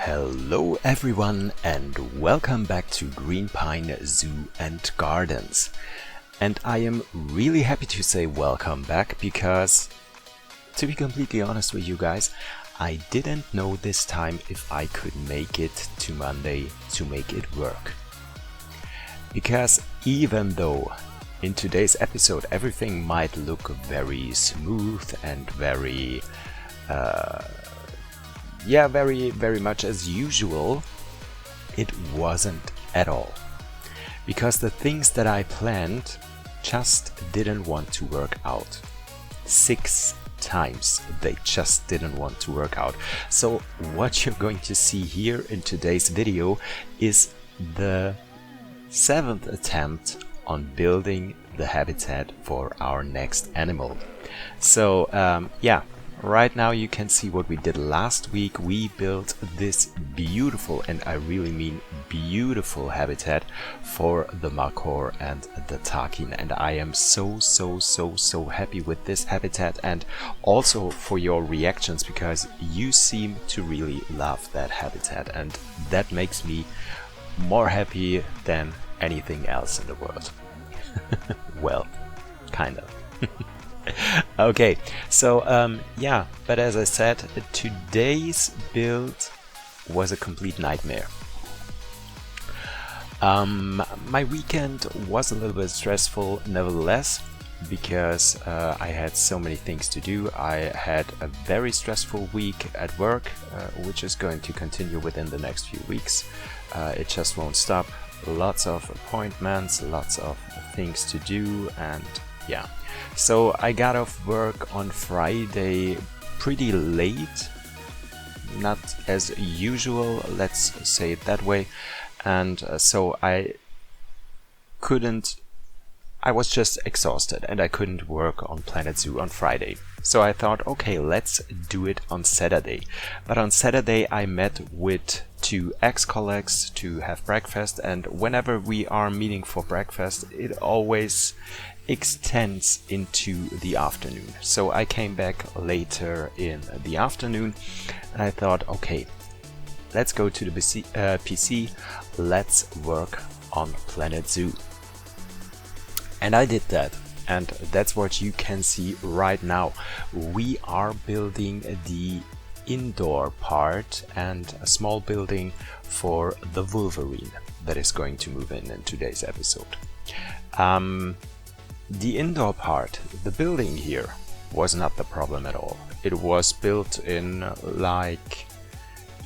Hello everyone and welcome back to Greenpine Zoo and Gardens. And I am really happy to say welcome back because, to be completely honest with you guys, I didn't know this time if I could make it to Monday to make it work. Because even though in today's episode everything might look very smooth and very much as usual, it wasn't at all. Because the things that I planned just didn't want to work out. 6 times they just didn't want to work out. So what you're going to see here in today's video is the 7th attempt on building the habitat for our next animal. So right now you can see what we did last week. We built this beautiful, and I really mean beautiful, habitat for the Makor and the Takin, and I am so happy with this habitat and also for your reactions, because you seem to really love that habitat, and that makes me more happy than anything else in the world. Well, kind of. Okay, so but as I said, today's build was a complete nightmare. My weekend was a little bit stressful nevertheless, because I had so many things to do. I had a very stressful week at work, which is going to continue within the next few weeks. It just won't stop. Lots of appointments, lots of things to do, and yeah. So I got off work on Friday pretty late, not as usual, let's say it that way, and so I was just exhausted and I couldn't work on Planet Zoo on Friday. So I thought, okay, let's do it on Saturday. But on Saturday I met with 2 ex-colleagues to have breakfast, and whenever we are meeting for breakfast, it always extends into the afternoon. So I came back later in the afternoon and I thought, okay, let's go to the PC, let's work on Planet Zoo. And I did that, and that's what you can see right now. We are building the indoor part and a small building for the Wolverine that is going to move in today's episode. The indoor part, the building here, was not the problem at all. It was built in like,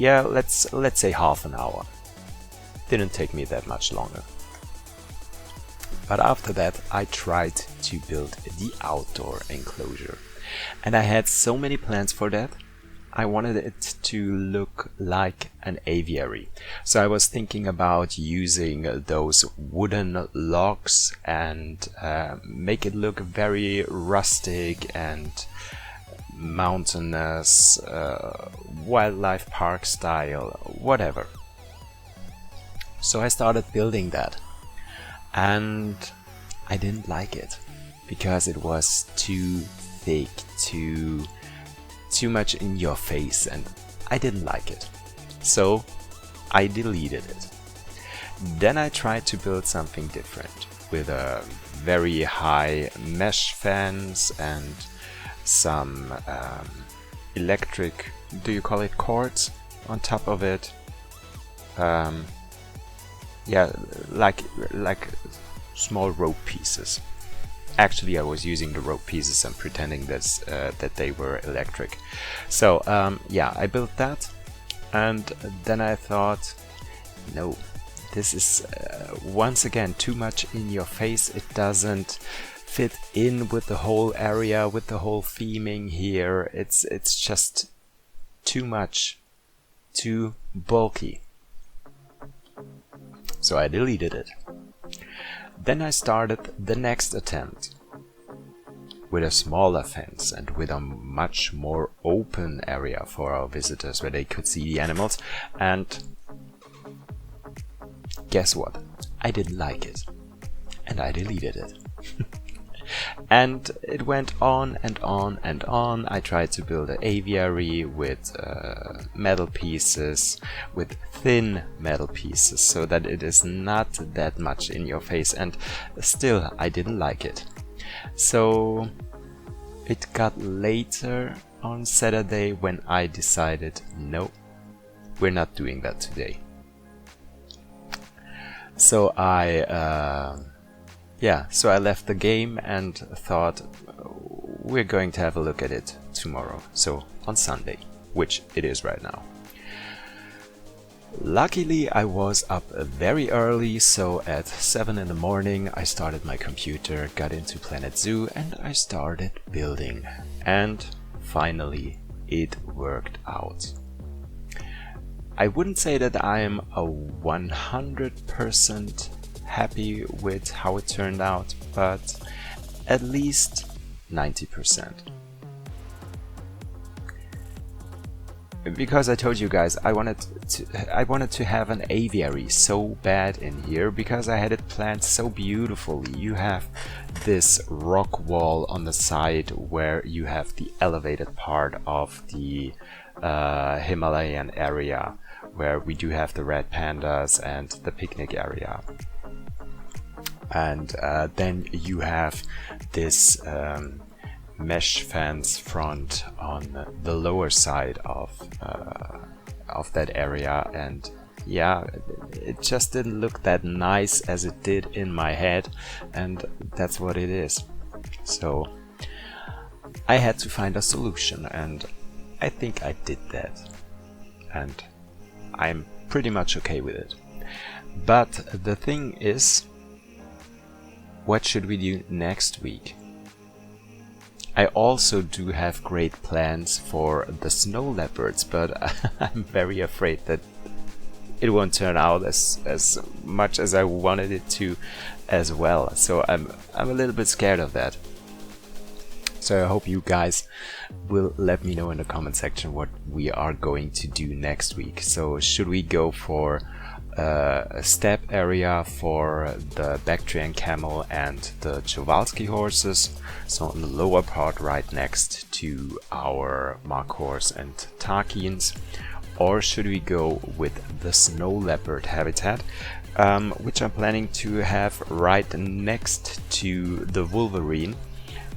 let's say half an hour. Didn't take me that much longer. But after that I tried to build the outdoor enclosure, and I had so many plans for that. I wanted it to look like an aviary. So I was thinking about using those wooden logs and make it look very rustic and mountainous, wildlife park style, whatever. So I started building that, and I didn't like it because it was too thick, too much in your face, and I didn't like it. So I deleted it. Then I tried to build something different with a very high mesh fence and some electric, do you call it cords, on top of it. Like small rope pieces. Actually, I was using the rope pieces and pretending that they were electric. So I built that, and then I thought, no, this is once again too much in your face. It doesn't fit in with the whole area, with the whole theming here. It's just too much, too bulky. So I deleted it. Then I started the next attempt with a smaller fence and with a much more open area for our visitors where they could see the animals, and guess what? I didn't like it and I deleted it. And it went on and on and on. I tried to build an aviary with metal pieces, with thin metal pieces, so that it is not that much in your face, and still I didn't like it. So it got later on Saturday when I decided, no, we're not doing that today. So I left the game and thought, we're going to have a look at it tomorrow, so on Sunday, which it is right now. Luckily I was up very early, so at 7 in the morning I started my computer, got into Planet Zoo, and I started building. And finally it worked out. I wouldn't say that I am a 100% happy with how it turned out, but at least 90%. Because I told you guys I wanted to have an aviary so bad in here, because I had it planned so beautifully. You have this rock wall on the side where you have the elevated part of the Himalayan area, where we do have the red pandas and the picnic area. And then you have this mesh fence front on the lower side of that area, and yeah, it just didn't look that nice as it did in my head, and that's what it is. So I had to find a solution, and I think I did that, and I'm pretty much okay with it. But the thing is, what should we do next week? I also do have great plans for the snow leopards, but I'm very afraid that it won't turn out as much as I wanted it to as well. So I'm a little bit scared of that. So I hope you guys will let me know in the comment section what we are going to do next week. So should we go for a step area for the Bactrian camel and the Przewalski horses, so on the lower part right next to our Mark horse and Tarkins, or should we go with the snow leopard habitat, which I'm planning to have right next to the Wolverine,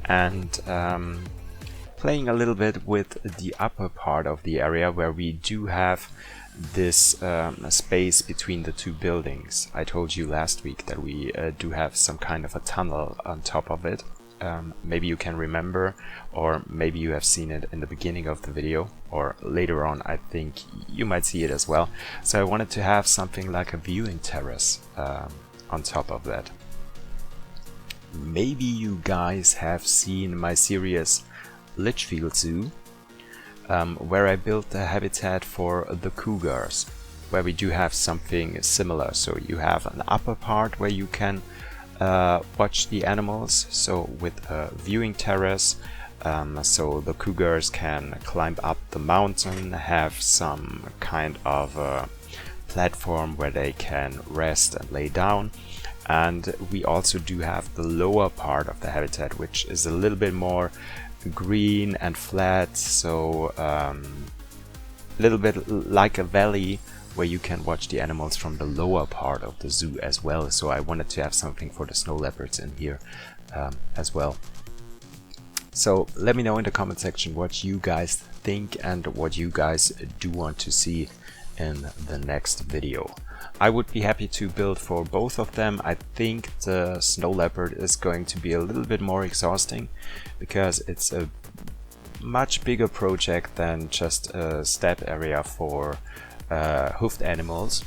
and playing a little bit with the upper part of the area where we do have this space between the two buildings. I told you last week that we do have some kind of a tunnel on top of it. Maybe you can remember, or maybe you have seen it in the beginning of the video, or later on I think you might see it as well. So I wanted to have something like a viewing terrace on top of that. Maybe you guys have seen my series Litchfield Zoo, where I built the habitat for the cougars, where we do have something similar. So you have an upper part where you can watch the animals, so with a viewing terrace, so the cougars can climb up the mountain, have some kind of a platform where they can rest and lay down. And we also do have the lower part of the habitat, which is a little bit more green and flat, so a little bit like a valley where you can watch the animals from the lower part of the zoo as well. So I wanted to have something for the snow leopards in here as well. So let me know in the comment section what you guys think and what you guys do want to see in the next video. I would be happy to build for both of them. I think the snow leopard is going to be a little bit more exhausting, because it's a much bigger project than just a steppe area for hoofed animals.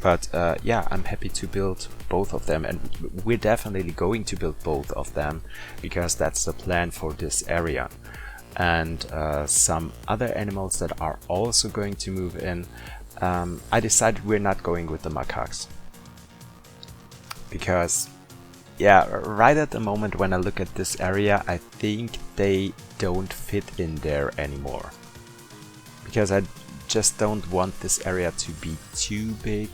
But yeah, I'm happy to build both of them, and we're definitely going to build both of them, because that's the plan for this area. And some other animals that are also going to move in, I decided we're not going with the macaques, because yeah, right at the moment when I look at this area, I think they don't fit in there anymore, because I just don't want this area to be too big.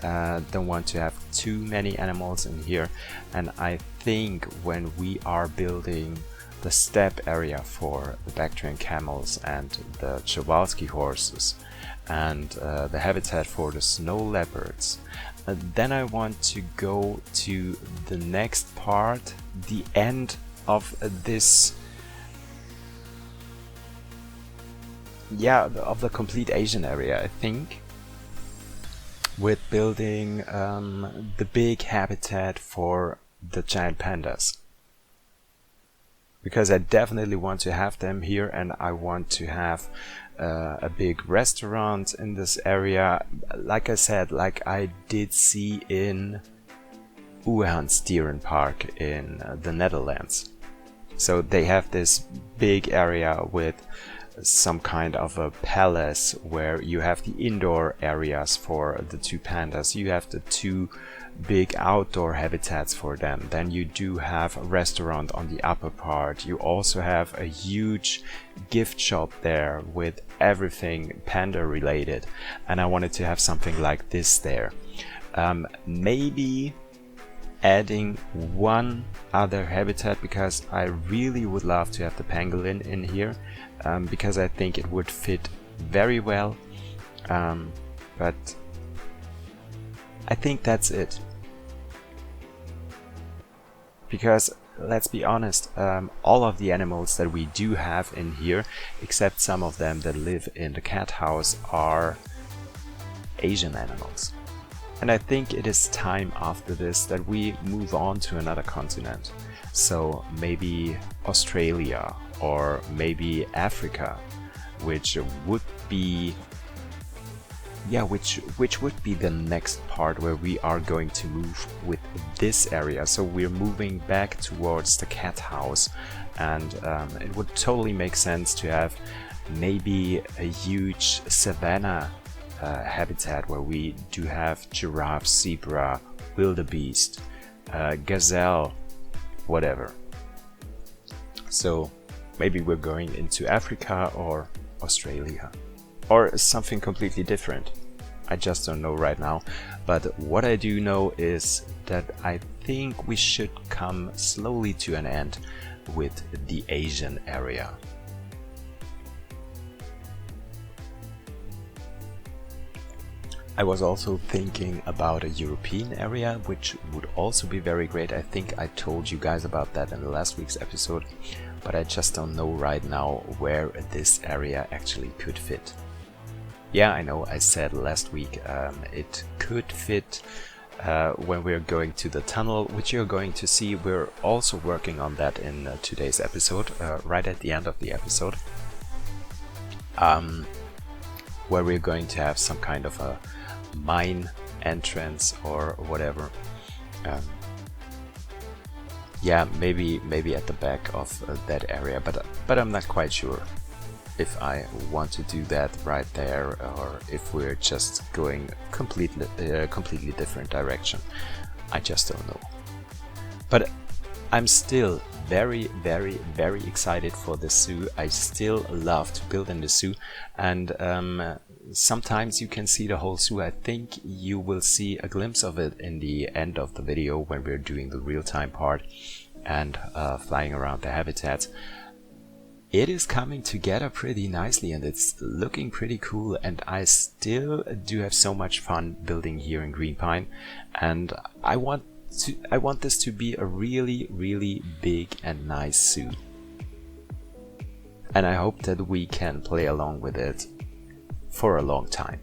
don't want to have too many animals in here, and I think when we are building the steppe area for the Bactrian camels and the Przewalski horses and the habitat for the snow leopards, then I want to go to the next part, the end of this, yeah, of the complete Asian area, I think, with building the big habitat for the giant pandas. Because I definitely want to have them here, and I want to have a big restaurant in this area, like I said, like I did see in Dierenpark in the Netherlands. So they have this big area with some kind of a palace where you have the indoor areas for the two pandas, you have the two big outdoor habitats for them, then you do have a restaurant on the upper part, you also have a huge gift shop there with everything panda related, and I wanted to have something like this there. Maybe adding one other habitat, because I really would love to have the pangolin in here, because I think it would fit very well, but I think that's it. Because let's be honest, all of the animals that we do have in here, except some of them that live in the cat house, are Asian animals. And I think it is time after this that we move on to another continent. So maybe Australia or maybe Africa, which would be, yeah, which would be the next part where we are going to move with this area. So we're moving back towards the cat house, and it would totally make sense to have maybe a huge savanna habitat where we do have giraffe, zebra, wildebeest, gazelle, whatever. So maybe we're going into Africa or Australia or something completely different. I just don't know right now, but what I do know is that I think we should come slowly to an end with the Asian area. I was also thinking about a European area, which would also be very great. I think I told you guys about that in the last week's episode, but I just don't know right now where this area actually could fit. Yeah, I know I said last week it could fit when we're going to the tunnel, which you're going to see. We're also working on that in today's episode, right at the end of the episode, where we're going to have some kind of a mine entrance or whatever. Yeah, maybe at the back of that area, but I'm not quite sure if I want to do that right there or if we're just going completely different direction. I just don't know. But I'm still very excited for the zoo. I still love to build in the zoo, and sometimes you can see the whole zoo. I think you will see a glimpse of it in the end of the video when we're doing the real-time part and flying around the habitats. It is coming together pretty nicely and it's looking pretty cool, and I still do have so much fun building here in Greenpine, and I want this to be a really big and nice zoo, and I hope that we can play along with it for a long time.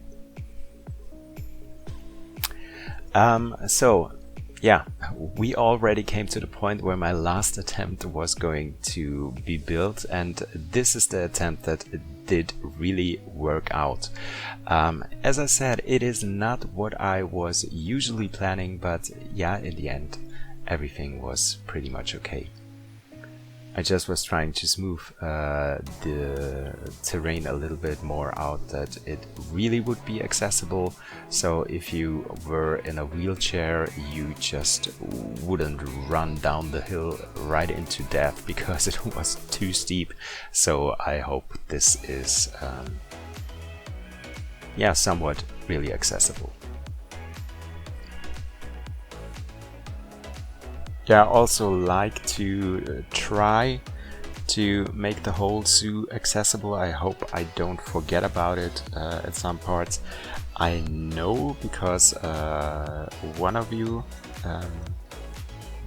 So yeah, we already came to the point where my last attempt was going to be built, and this is the attempt that did really work out. As I said, it is not what I was usually planning, but yeah, in the end everything was pretty much okay. I just was trying to smooth the terrain a little bit more out, that it really would be accessible. So if you were in a wheelchair, you just wouldn't run down the hill right into death because it was too steep. So I hope this is yeah, somewhat really accessible. Yeah, I also like to try to make the whole zoo accessible. I hope I don't forget about it at some parts. I know because one of you,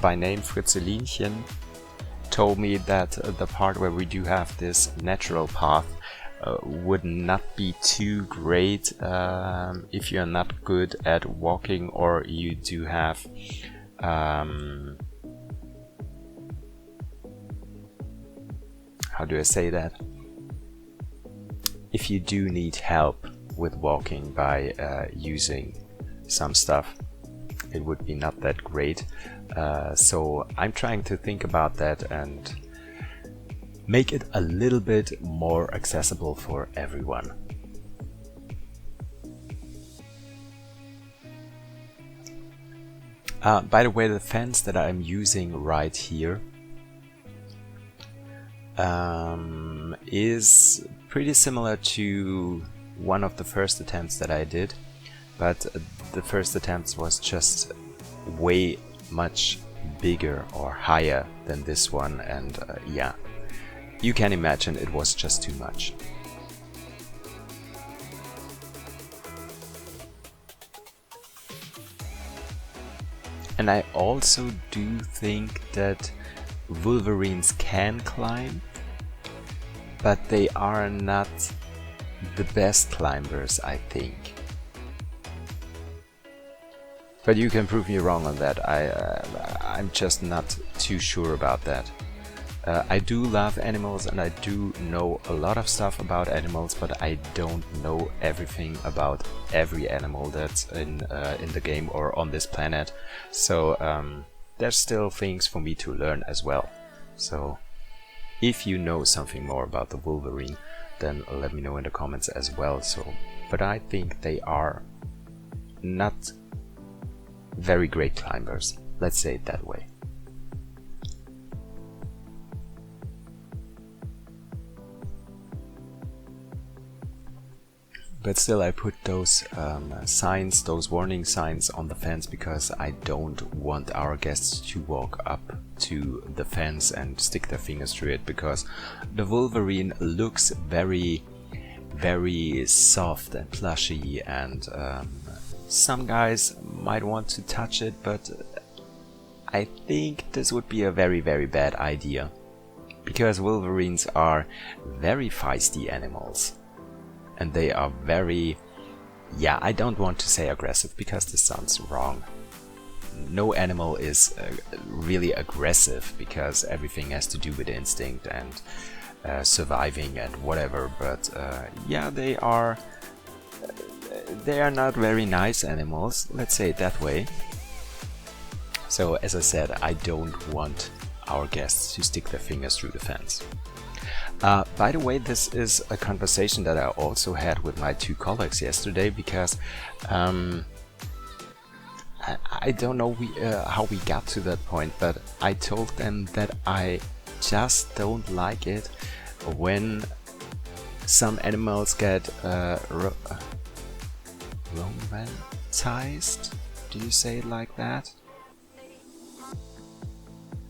by name Fritzelinchen, told me that the part where we do have this natural path would not be too great if you're not good at walking, or you do have how do I say that? If you do need help with walking by using some stuff, it would be not that great. So I'm trying to think about that and make it a little bit more accessible for everyone. By the way, the fence that I'm using right here is pretty similar to one of the first attempts that I did, but the first attempt was just way much bigger or higher than this one, and yeah, you can imagine it was just too much. And I also do think that Wolverines can climb, but they are not the best climbers, I think. But you can prove me wrong on that. I'm just not too sure about that. I do love animals and I do know a lot of stuff about animals, but I don't know everything about every animal that's in the game or on this planet. So there's still things for me to learn as well. So if you know something more about the Wolverine, then let me know in the comments as well. But I think they are not very great climbers, let's say it that way. But still, I put those signs, those warning signs on the fence because I don't want our guests to walk up to the fence and stick their fingers through it, because the Wolverine looks very, very soft and plushy, and some guys might want to touch it, but I think this would be a very, very bad idea, because Wolverines are very feisty animals. And they are very, yeah, I don't want to say aggressive because this sounds wrong. No animal is really aggressive because everything has to do with instinct and surviving and whatever. But yeah, they are not very nice animals, let's say it that way. So as I said, I don't want our guests to stick their fingers through the fence. By the way, this is a conversation that I also had with my two colleagues yesterday, because I don't know how we got to that point, but I told them that I just don't like it when some animals get romanticized. Do you say it like that?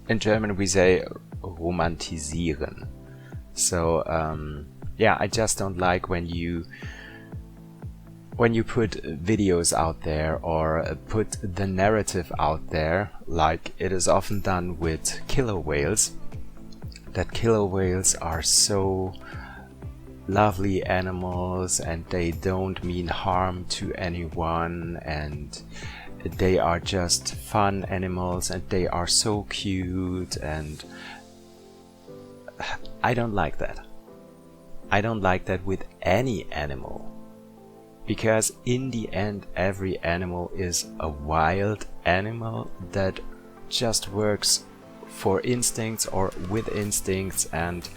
In German we say romantisieren. So yeah, I just don't like when you put videos out there or put the narrative out there, like it is often done with killer whales, that killer whales are so lovely animals and they don't mean harm to anyone, and they are just fun animals and they are so cute, and I don't like that. I don't like that with any animal, because in the end every animal is a wild animal that just works for instincts or with instincts, and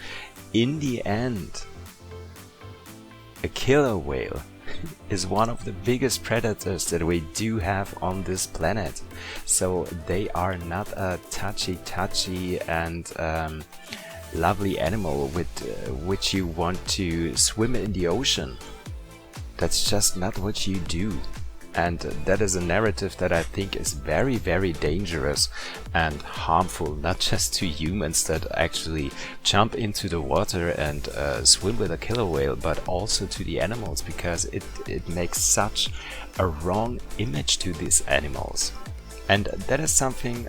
in the end a killer whale is one of the biggest predators that we do have on this planet. So they are not a touchy and lovely animal with which you want to swim in the ocean. That's just not what you do. And that is a narrative that I think is very, very dangerous and harmful, not just to humans that actually jump into the water and swim with a killer whale, but also to the animals, because it makes such a wrong image to these animals. And that is something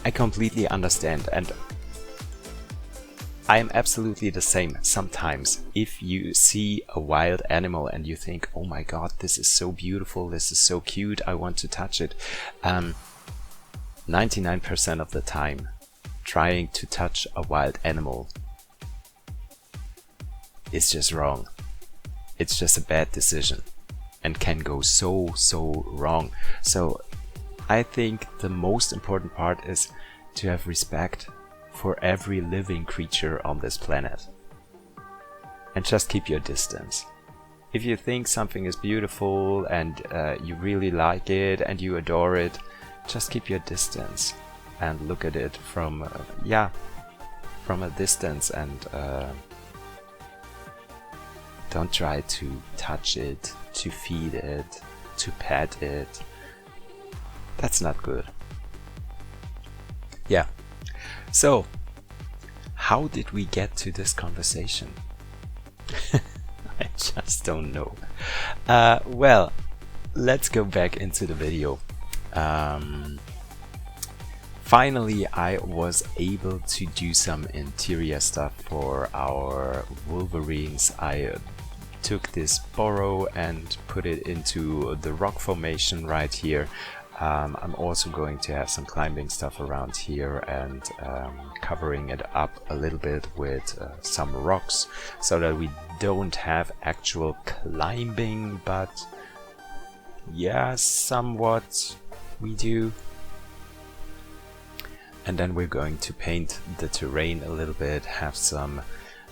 I completely understand, and I am absolutely the same. Sometimes if you see a wild animal and you think, oh my god, this is so beautiful, this is so cute, I want to touch it. 99% of the time, trying to touch a wild animal is just wrong. It's just a bad decision and can go so wrong. So I think the most important part is to have respect for every living creature on this planet. And just keep your distance. If you think something is beautiful and you really like it and you adore it, just keep your distance and look at it from a distance, and don't try to touch it, to feed it, to pet it. That's not good. Yeah. So, how did we get to this conversation? I just don't know. Well, let's go back into the video. Finally, I was able to do some interior stuff for our Wolverines. I took this burrow and put it into the rock formation right here. I'm also going to have some climbing stuff around here and covering it up a little bit with some rocks, so that we don't have actual climbing, but yeah, somewhat we do. And then we're going to paint the terrain a little bit, have some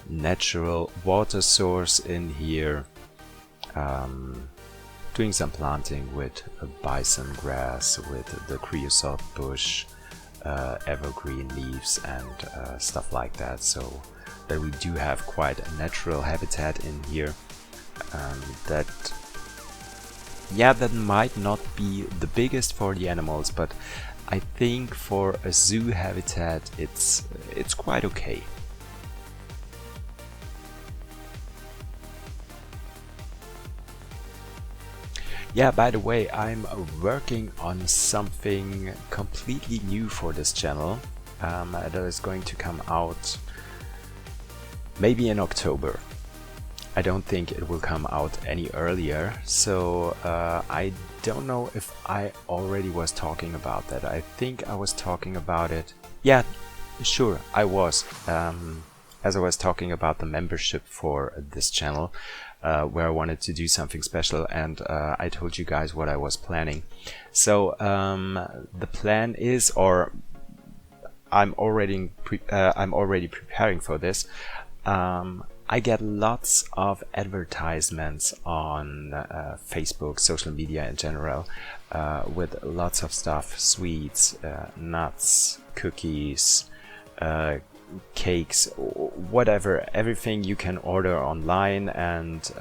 natural water source in here. Doing some planting with bison grass, with the creosote bush, evergreen leaves and stuff like that, so that we do have quite a natural habitat in here. That might not be the biggest for the animals, but I think for a zoo habitat it's quite okay. Yeah, by the way, I'm working on something completely new for this channel that is going to come out maybe in October. I don't think it will come out any earlier, so I don't know if I already was talking about that. I think I was talking about it. Yeah, sure, I was. As I was talking about the membership for this channel, where I wanted to do something special, and I told you guys what I was planning. So the plan is, or I'm already preparing for this. I get lots of advertisements on Facebook, social media in general, with lots of stuff: sweets, nuts, cookies, cakes, whatever, everything you can order online, and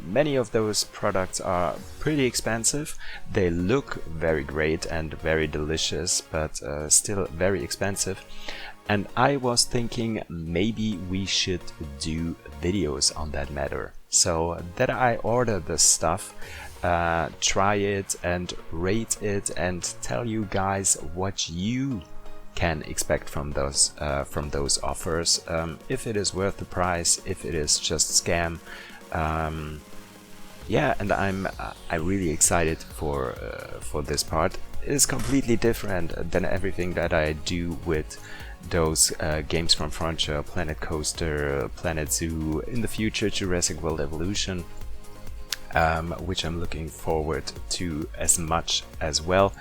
many of those products are pretty expensive. They look very great and very delicious, but still very expensive. And I was thinking maybe we should do videos on that matter, so that I order the stuff, try it and rate it, and tell you guys what you can expect from those offers, if it is worth the price, if it is just scam. Yeah, and I'm really excited for this part. It is completely different than everything that I do with those games from Frontier, Planet Coaster, Planet Zoo, in the future Jurassic World Evolution, which I'm looking forward to as much as well.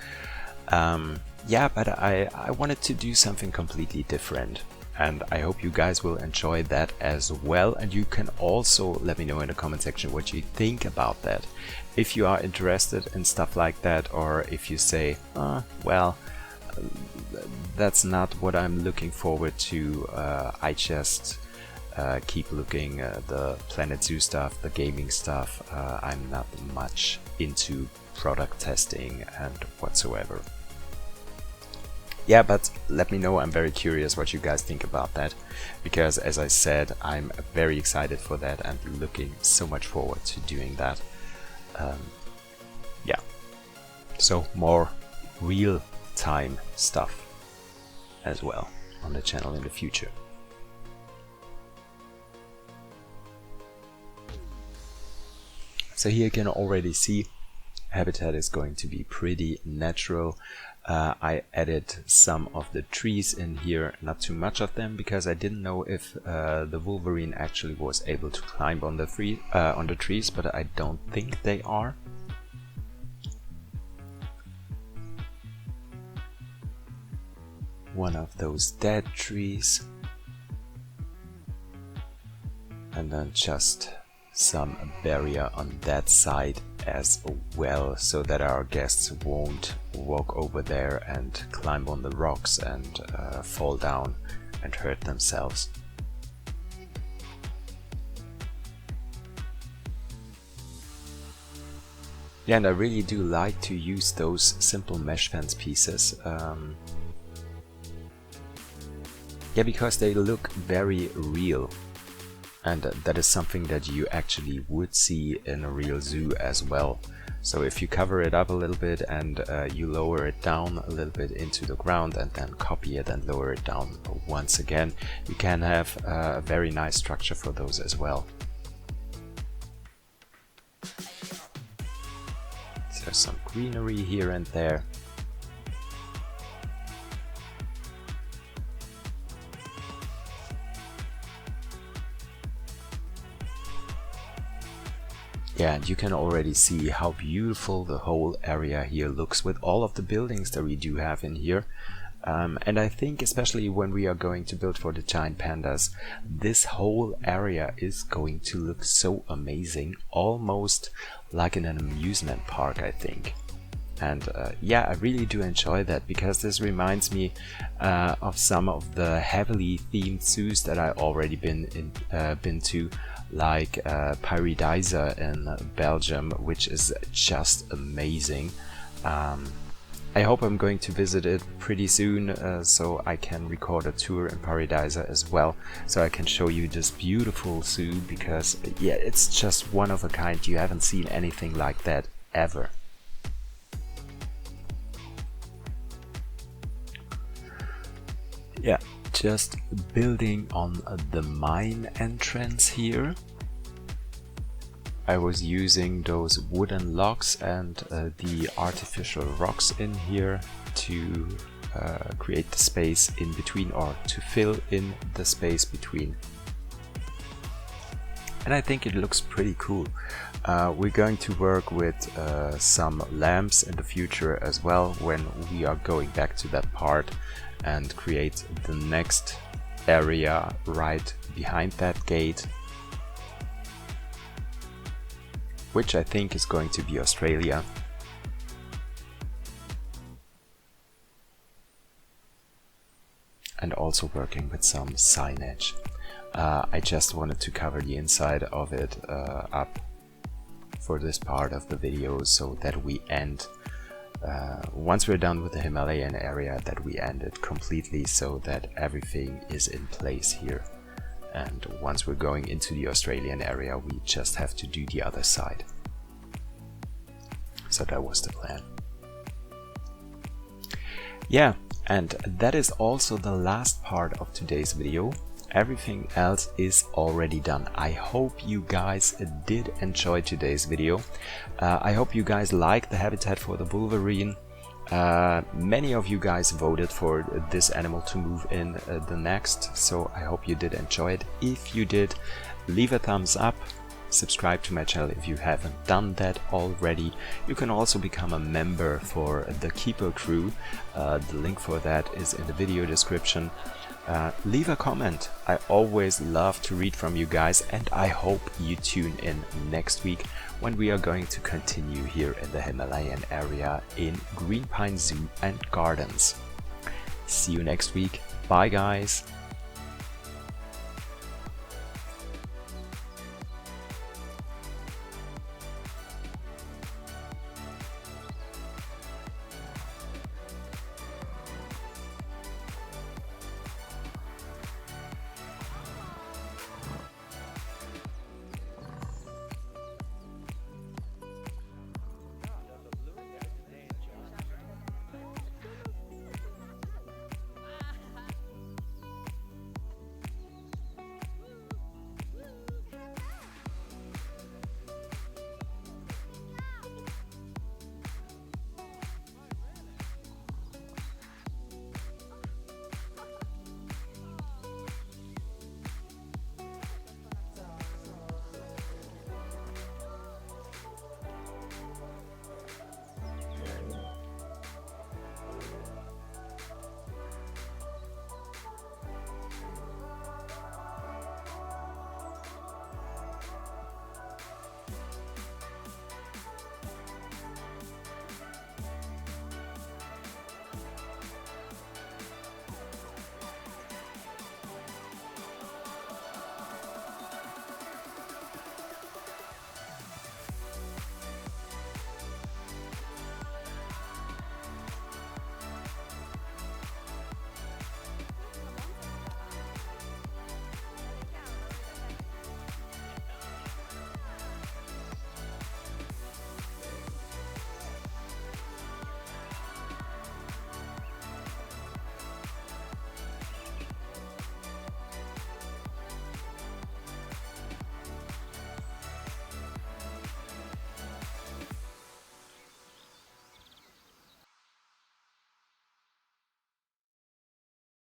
Yeah, but I wanted to do something completely different, and I hope you guys will enjoy that as well. And you can also let me know in the comment section what you think about that. If you are interested in stuff like that, or if you say, well, that's not what I'm looking forward to, I just keep looking the Planet Zoo stuff, the gaming stuff. I'm not much into product testing and whatsoever. Yeah, but let me know. I'm very curious what you guys think about that, because as I said, I'm very excited for that and looking so much forward to doing that. Yeah, so more real-time stuff as well on the channel in the future. So here you can already see habitat is going to be pretty natural. I added some of the trees in here, not too much of them, because I didn't know if the Wolverine actually was able to climb on the trees, but I don't think they are. One of those dead trees, and then just some barrier on that side as well, so that our guests won't walk over there and climb on the rocks and fall down and hurt themselves. Yeah, and I really do like to use those simple mesh fence pieces. Yeah, because they look very real. And that is something that you actually would see in a real zoo as well. So if you cover it up a little bit and you lower it down a little bit into the ground and then copy it and lower it down once again, you can have a very nice structure for those as well. There's some greenery here and there. Yeah, and you can already see how beautiful the whole area here looks with all of the buildings that we do have in here. And I think especially when we are going to build for the giant pandas, this whole area is going to look so amazing, almost like in an amusement park, I think. And yeah, I really do enjoy that, because this reminds me of some of the heavily themed zoos that I already been to, like Paradise in Belgium, which is just amazing. I hope I'm going to visit it pretty soon, so I can record a tour in Paradise as well, so I can show you this beautiful zoo, because yeah, it's just one of a kind. You haven't seen anything like that ever. Yeah, just building on the mine entrance here. I was using those wooden logs and the artificial rocks in here to create the space in between, or to fill in the space between. And I think it looks pretty cool. We're going to work with some lamps in the future as well, when we are going back to that part and create the next area right behind that gate, which I think is going to be Australia. And also working with some signage. I just wanted to cover the inside of it up for this part of the video, so that we end, once we're done with the Himalayan area, that we end it completely, so that everything is in place here. And once we're going into the Australian area, we just have to do the other side. So that was the plan. Yeah, and that is also the last part of today's video. Everything else is already done. I hope you guys did enjoy today's video. I hope you guys like the habitat for the Wolverine. Many of you guys voted for this animal to move in the next, so I hope you did enjoy it. If you did, leave a thumbs up, subscribe to my channel if you haven't done that already. You can also become a member for the Keeper crew. The link for that is in the video description. Leave a comment. I always love to read from you guys, and I hope you tune in next week when we are going to continue here in the Himalayan area in Greenpine Zoo and Gardens. See you next week. Bye guys.